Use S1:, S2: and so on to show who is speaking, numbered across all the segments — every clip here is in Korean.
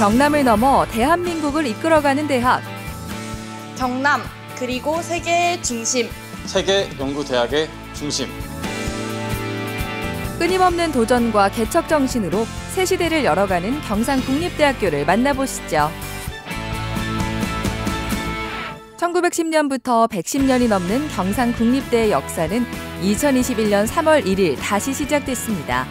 S1: 경남을 넘어 대한민국을 이끌어가는 대학.
S2: 경남, 그리고 세계의 중심.
S3: 세계연구대학의 중심.
S1: 끊임없는 도전과 개척 정신으로 새 시대를 열어가는 경상국립대학교를 만나보시죠. 1910년부터 110년이 넘는 경상국립대의 역사는 2021년 3월 1일 다시 시작됐습니다.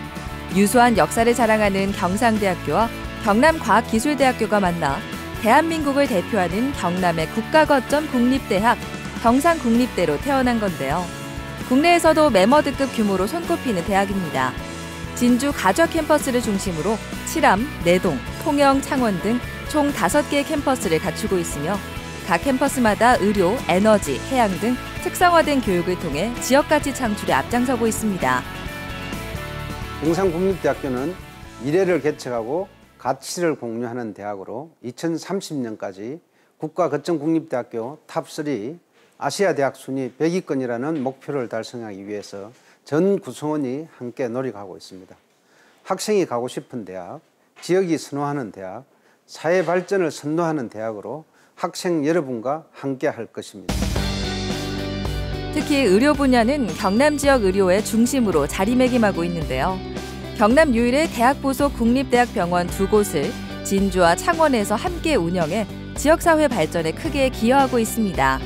S1: 유수한 역사를 자랑하는 경상대학교와 경남과학기술대학교가 만나 대한민국을 대표하는 경남의 국가거점 국립대학 경상국립대로 태어난 건데요. 국내에서도 매머드급 규모로 손꼽히는 대학입니다. 진주 가좌 캠퍼스를 중심으로 칠암, 내동, 통영, 창원 등 총 5개의 캠퍼스를 갖추고 있으며 각 캠퍼스마다 의료, 에너지, 해양 등 특성화된 교육을 통해 지역가치 창출에 앞장서고 있습니다.
S4: 경상국립대학교는 미래를 개척하고 가치를 공유하는 대학으로 2030년까지 국가거점국립대학교 탑3 아시아 대학 순위 100위권이라는 목표를 달성하기 위해서 전 구성원이 함께 노력하고 있습니다. 학생이 가고 싶은 대학, 지역이 선호하는 대학, 사회 발전을 선도하는 대학으로 학생 여러분과 함께 할 것입니다.
S1: 특히 의료 분야는 경남 지역 의료의 중심으로 자리매김하고 있는데요. 경남 유일의 대학 부속 국립대학병원 2곳을 진주와 창원에서 함께 운영해 지역사회 발전에 크게 기여하고 있습니다.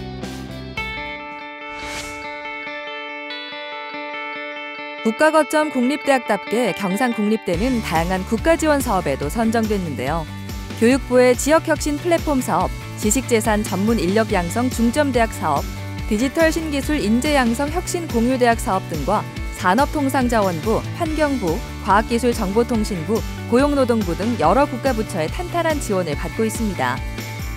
S1: 국가거점 국립대학답게 경상국립대는 다양한 국가지원 사업에도 선정됐는데요. 교육부의 지역혁신 플랫폼 사업, 지식재산 전문 인력 양성 중점대학 사업, 디지털 신기술 인재 양성 혁신 공유대학 사업 등과 산업통상자원부, 환경부, 과학기술정보통신부, 고용노동부 등 여러 국가부처의 탄탄한 지원을 받고 있습니다.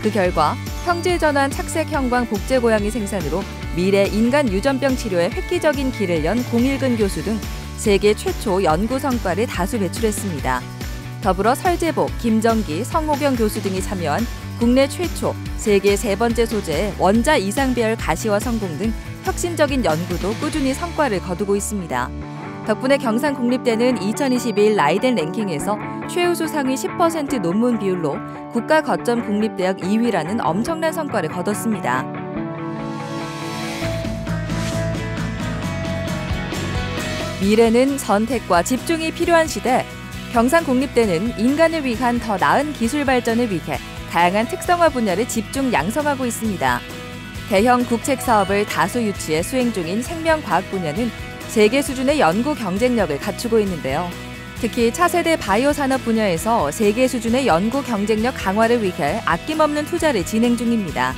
S1: 그 결과 형질전환 착색 형광 복제 고양이 생산으로 미래 인간 유전병 치료에 획기적인 길을 연 공일근 교수 등 세계 최초 연구 성과를 다수 배출했습니다. 더불어 설재복, 김정기, 성호경 교수 등이 참여한 국내 최초, 세계 세 번째 소재의 원자 이상배열 가시화 성공 등 혁신적인 연구도 꾸준히 성과를 거두고 있습니다. 덕분에 경상국립대는 2021 라이덴 랭킹에서 최우수 상위 10% 논문 비율로 국가 거점 국립대학 2위라는 엄청난 성과를 거뒀습니다. 미래는 선택과 집중이 필요한 시대. 경상국립대는 인간을 위한 더 나은 기술 발전을 위해 다양한 특성화 분야를 집중 양성하고 있습니다. 대형 국책 사업을 다수 유치해 수행 중인 생명과학 분야는 세계 수준의 연구 경쟁력을 갖추고 있는데요. 특히 차세대 바이오 산업 분야에서 세계 수준의 연구 경쟁력 강화를 위해 아낌없는 투자를 진행 중입니다.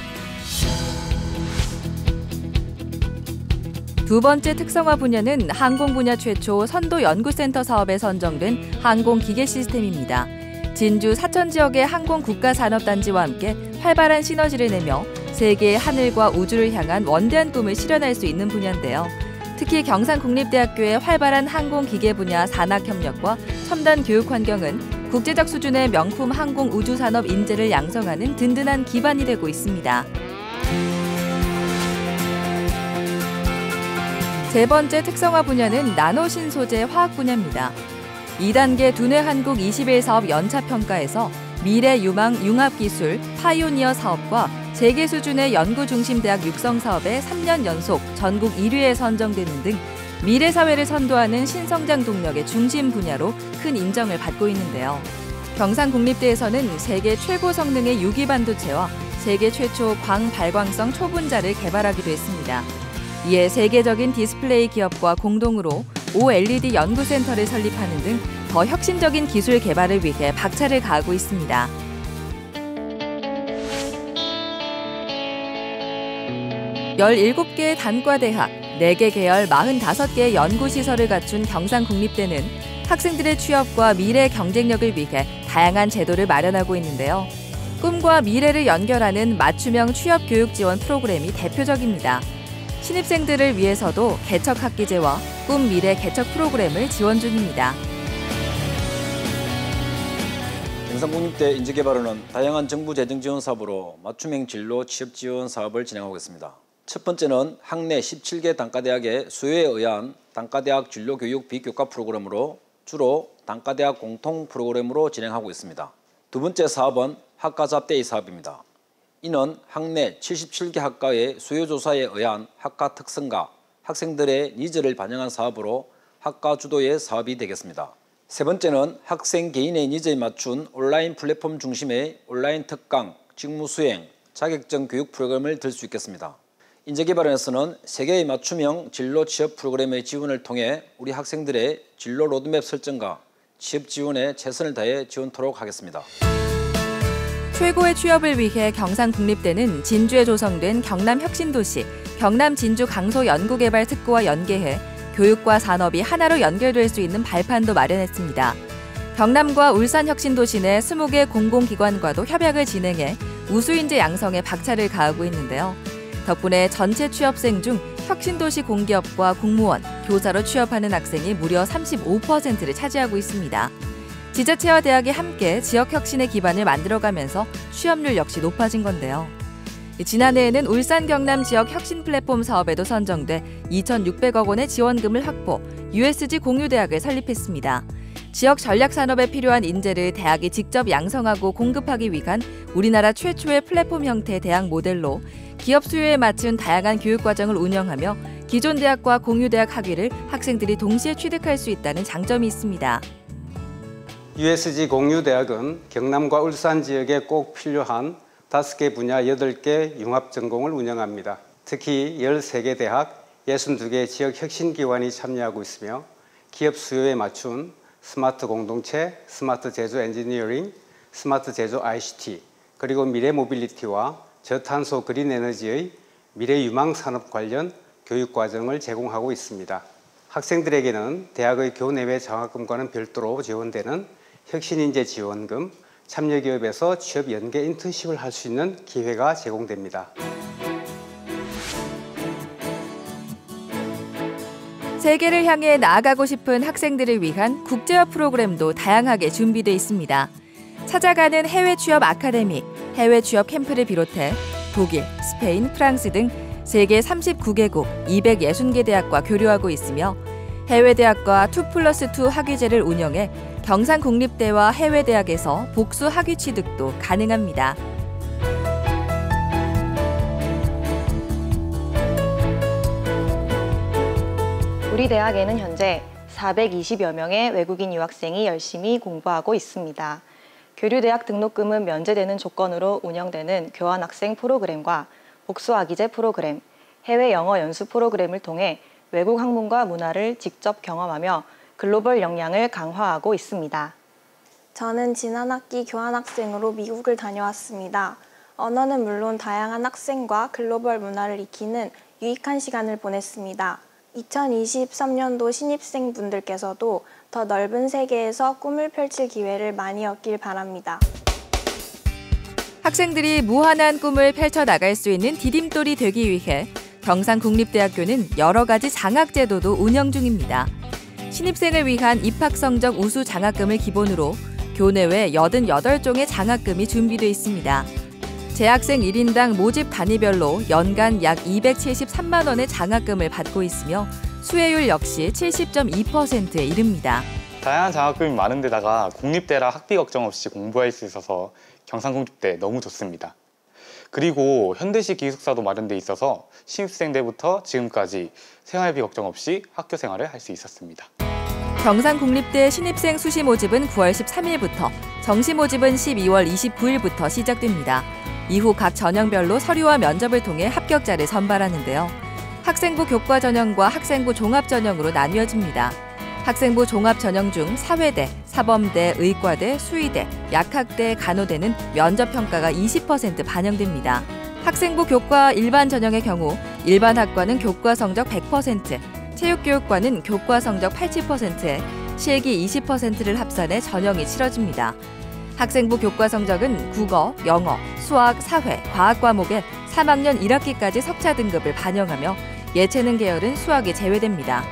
S1: 두 번째 특성화 분야는 항공 분야 최초 선도 연구센터 사업에 선정된 항공기계 시스템입니다. 진주 사천 지역의 항공 국가산업단지와 함께 활발한 시너지를 내며 세계의 하늘과 우주를 향한 원대한 꿈을 실현할 수 있는 분야인데요. 특히 경상국립대학교의 활발한 항공기계 분야 산학협력과 첨단 교육 환경은 국제적 수준의 명품 항공 우주산업 인재를 양성하는 든든한 기반이 되고 있습니다. 세 번째 특성화 분야는 나노신소재 화학 분야입니다. 2단계 두뇌 한국 21사업 연차평가에서 미래 유망 융합기술 파이오니어 사업과 세계 수준의 연구중심대학 육성사업에 3년 연속 전국 1위에 선정되는 등 미래 사회를 선도하는 신성장 동력의 중심 분야로 큰 인정을 받고 있는데요. 경상국립대에서는 세계 최고 성능의 유기반도체와 세계 최초 광발광성 초분자를 개발하기도 했습니다. 이에 세계적인 디스플레이 기업과 공동으로 OLED 연구센터를 설립하는 등 더 혁신적인 기술 개발을 위해 박차를 가하고 있습니다. (17) 개의 단과대학, 4개 계열 45개의 연구시설을 갖춘 경상국립대는 학생들의 취업과 미래 경쟁력을 위해 다양한 제도를 마련하고 있는데요. 꿈과 미래를 연결하는 맞춤형 취업 교육 지원 프로그램이 대표적입니다. 신입생들을 위해서도 개척학기제와 꿈 미래 개척 프로그램을 지원 중입니다.
S3: 경상국립대 인재개발원은 다양한 정부 재정 지원 사업으로 맞춤형 진로 취업 지원 사업을 진행하고 있습니다. 첫 번째는 학내 17개 단과대학의 수요에 의한 단과대학 진로교육 비교과 프로그램으로 주로 단과대학 공통 프로그램으로 진행하고 있습니다. 두 번째 사업은 학과 잡대이 사업입니다. 이는 학내 77개 학과의 수요조사에 의한 학과 특성과 학생들의 니즈를 반영한 사업으로 학과 주도의 사업이 되겠습니다. 세 번째는 학생 개인의 니즈에 맞춘 온라인 플랫폼 중심의 온라인 특강, 직무 수행, 자격증 교육 프로그램을 들 수 있겠습니다. 인재개발원에서는 세계의 맞춤형 진로 취업 프로그램의 지원을 통해 우리 학생들의 진로 로드맵 설정과 취업 지원에 최선을 다해 지원토록 하겠습니다.
S1: 최고의 취업을 위해 경상국립대는 진주에 조성된 경남혁신도시, 경남진주강소연구개발특구와 연계해 교육과 산업이 하나로 연결될 수 있는 발판도 마련했습니다. 경남과 울산혁신도시 내 20개 공공기관과도 협약을 진행해 우수인재 양성에 박차를 가하고 있는데요. 덕분에 전체 취업생 중 혁신도시 공기업과 공무원, 교사로 취업하는 학생이 무려 35%를 차지하고 있습니다. 지자체와 대학이 함께 지역 혁신의 기반을 만들어가면서 취업률 역시 높아진 건데요. 지난해에는 울산 경남 지역 혁신 플랫폼 사업에도 선정돼 2,600억 원의 지원금을 확보, USG 공유대학을 설립했습니다. 지역 전략 산업에 필요한 인재를 대학이 직접 양성하고 공급하기 위한 우리나라 최초의 플랫폼 형태의 대학 모델로 기업 수요에 맞춘 다양한 교육 과정을 운영하며 기존 대학과 공유대학 학위를 학생들이 동시에 취득할 수 있다는 장점이 있습니다.
S5: USG 공유대학은 경남과 울산 지역에 꼭 필요한 5개 분야 8개 융합전공을 운영합니다. 특히 13개 대학, 62개 지역 혁신기관이 참여하고 있으며 기업 수요에 맞춘 스마트 공동체, 스마트 제조 엔지니어링, 스마트 제조 ICT, 그리고 미래 모빌리티와 저탄소 그린 에너지의 미래 유망 산업 관련 교육 과정을 제공하고 있습니다. 학생들에게는 대학의 교내외 장학금과는 별도로 지원되는 혁신인재 지원금, 참여기업에서 취업 연계 인턴십을 할 수 있는 기회가 제공됩니다.
S1: 세계를 향해 나아가고 싶은 학생들을 위한 국제화 프로그램도 다양하게 준비되어 있습니다. 찾아가는 해외 취업 아카데미, 해외 취업 캠프를 비롯해 독일, 스페인, 프랑스 등 세계 39개국 260개 대학과 교류하고 있으며 해외 대학과 2+2 학위제를 운영해 경상국립대와 해외 대학에서 복수 학위 취득도 가능합니다.
S6: 우리 대학에는 현재 420여 명의 외국인 유학생이 열심히 공부하고 있습니다. 교류대학 등록금은 면제되는 조건으로 운영되는 교환학생 프로그램과 복수학위제 프로그램, 해외 영어 연수 프로그램을 통해 외국 학문과 문화를 직접 경험하며 글로벌 역량을 강화하고 있습니다.
S7: 저는 지난 학기 교환학생으로 미국을 다녀왔습니다. 언어는 물론 다양한 학생과 글로벌 문화를 익히는 유익한 시간을 보냈습니다. 2023년도 신입생분들께서도 더 넓은 세계에서 꿈을 펼칠 기회를 많이 얻길 바랍니다.
S1: 학생들이 무한한 꿈을 펼쳐나갈 수 있는 디딤돌이 되기 위해 경상국립대학교는 여러 가지 장학제도도 운영 중입니다. 신입생을 위한 입학성적 우수 장학금을 기본으로 교내외 88종의 장학금이 준비되어 있습니다. 재학생 1인당 모집 단위별로 연간 약 273만 원의 장학금을 받고 있으며 수혜율 역시 70.2%에 이릅니다.
S8: 다양한 장학금이 많은 데다가 국립대라 학비 걱정 없이 공부할 수 있어서 경상국립대 너무 좋습니다. 그리고 현대식 기숙사도 마련돼 있어서 신입생 때부터 지금까지 생활비 걱정 없이 학교 생활을 할 수 있었습니다.
S1: 경상국립대 신입생 수시 모집은 9월 13일부터, 정시 모집은 12월 29일부터 시작됩니다. 이후 각 전형별로 서류와 면접을 통해 합격자를 선발하는데요. 학생부 교과 전형과 학생부 종합 전형으로 나뉘어집니다. 학생부 종합 전형 중 사회대, 사범대, 의과대, 수의대, 약학대, 간호대는 면접 평가가 20% 반영됩니다. 학생부 교과 일반 전형의 경우 일반 학과는 교과 성적 100%, 체육교육과는 교과 성적 80%에 실기 20%를 합산해 전형이 치러집니다. 학생부 교과 성적은 국어, 영어, 수학, 사회, 과학 과목에 3학년 1학기까지 석차 등급을 반영하며 예체능 계열은 수학이 제외됩니다.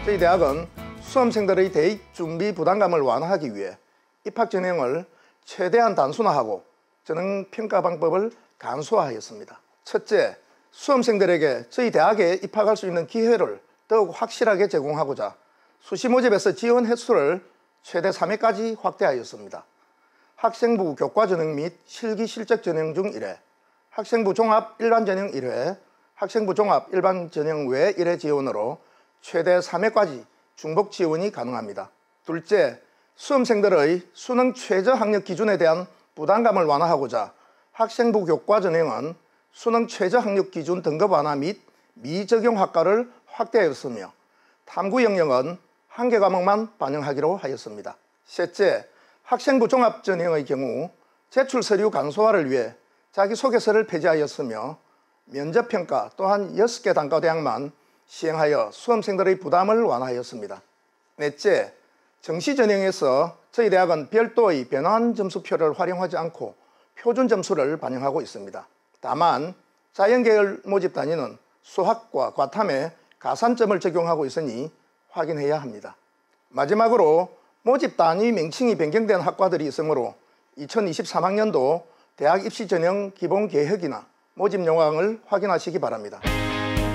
S9: 저희 대학은 수험생들의 대입 준비 부담감을 완화하기 위해 입학 전형을 최대한 단순화하고 전형 평가 방법을 간소화하였습니다. 첫째, 수험생들에게 저희 대학에 입학할 수 있는 기회를 더욱 확실하게 제공하고자 수시 모집에서 지원 횟수를 최대 3회까지 확대하였습니다. 학생부 교과전형 및 실기 실적 전형 중 1회, 학생부 종합 일반 전형 1회, 학생부 종합 일반 전형 외 1회 지원으로 최대 3회까지 중복 지원이 가능합니다. 둘째, 수험생들의 수능 최저 학력 기준에 대한 부담감을 완화하고자 학생부 교과 전형은 수능 최저 학력 기준 등급 완화 및 미적용 학과를 확대하였으며 탐구 영역은 한 개 과목만 반영하기로 하였습니다. 셋째, 학생부 종합 전형의 경우 제출 서류 간소화를 위해 자기소개서를 폐지하였으며 면접평가 또한 6개 단과대학만 시행하여 수험생들의 부담을 완화하였습니다. 넷째, 정시 전형에서 저희 대학은 별도의 변환 점수표를 활용하지 않고 표준 점수를 반영하고 있습니다. 다만 자연계열 모집 단위는 수학과 과탐에 가산점을 적용하고 있으니 확인해야 합니다. 마지막으로 모집 단위 명칭이 변경된 학과들이 있으므로 2023학년도 대학 입시 전형 기본 계획이나 모집 요강을 확인하시기 바랍니다.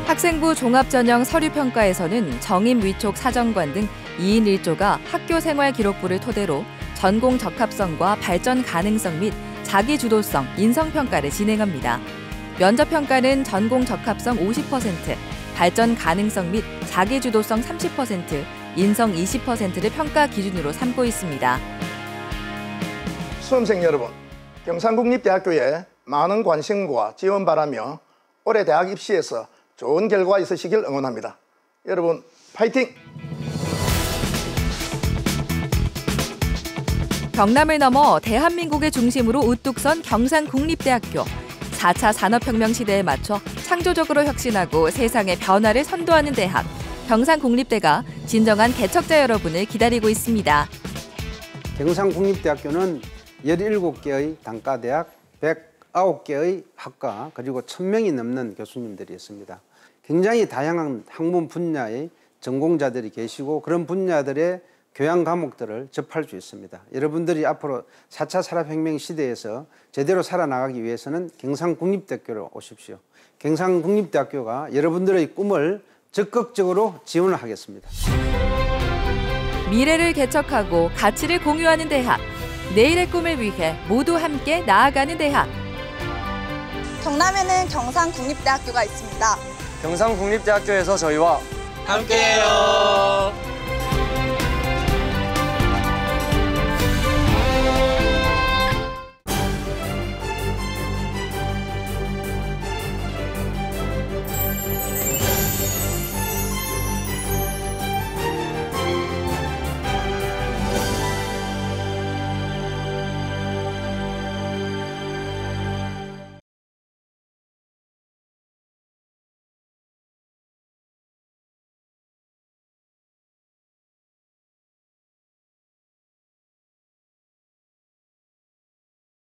S1: 학생부 종합전형 서류평가에서는 정임 위촉 사정관 등 2인 1조가 학교생활 기록부를 토대로 전공 적합성과 발전 가능성 및 자기주도성, 인성평가를 진행합니다. 면접평가는 전공 적합성 50%, 발전 가능성 및 자기주도성 30%, 인성 20%를 평가 기준으로 삼고 있습니다.
S9: 수험생 여러분, 경상국립대학교에 많은 관심과 지원 바라며 올해 대학 입시에서 좋은 결과 있으시길 응원합니다. 여러분 파이팅!
S1: 경남을 넘어 대한민국의 중심으로 우뚝 선 경상국립대학교. 4차 산업혁명 시대에 맞춰 창조적으로 혁신하고 세상의 변화를 선도하는 대학. 경상국립대가 진정한 개척자 여러분을 기다리고 있습니다.
S4: 경상국립대학교는 17개의 단과대학, 109개의 학과, 그리고 1000명이 넘는 교수님들이 있습니다. 굉장히 다양한 학문 분야의 전공자들이 계시고 그런 분야들의 교양 과목들을 접할 수 있습니다. 여러분들이 앞으로 4차 산업혁명 시대에서 제대로 살아나가기 위해서는 경상국립대학교로 오십시오. 경상국립대학교가 여러분들의 꿈을 적극적으로 지원을 하겠습니다.
S1: 미래를 개척하고 가치를 공유하는 대학. 내일의 꿈을 위해 모두 함께 나아가는 대학.
S2: 경남에는 경상국립대학교가 있습니다.
S10: 경상국립대학교에서 저희와
S11: 함께해요.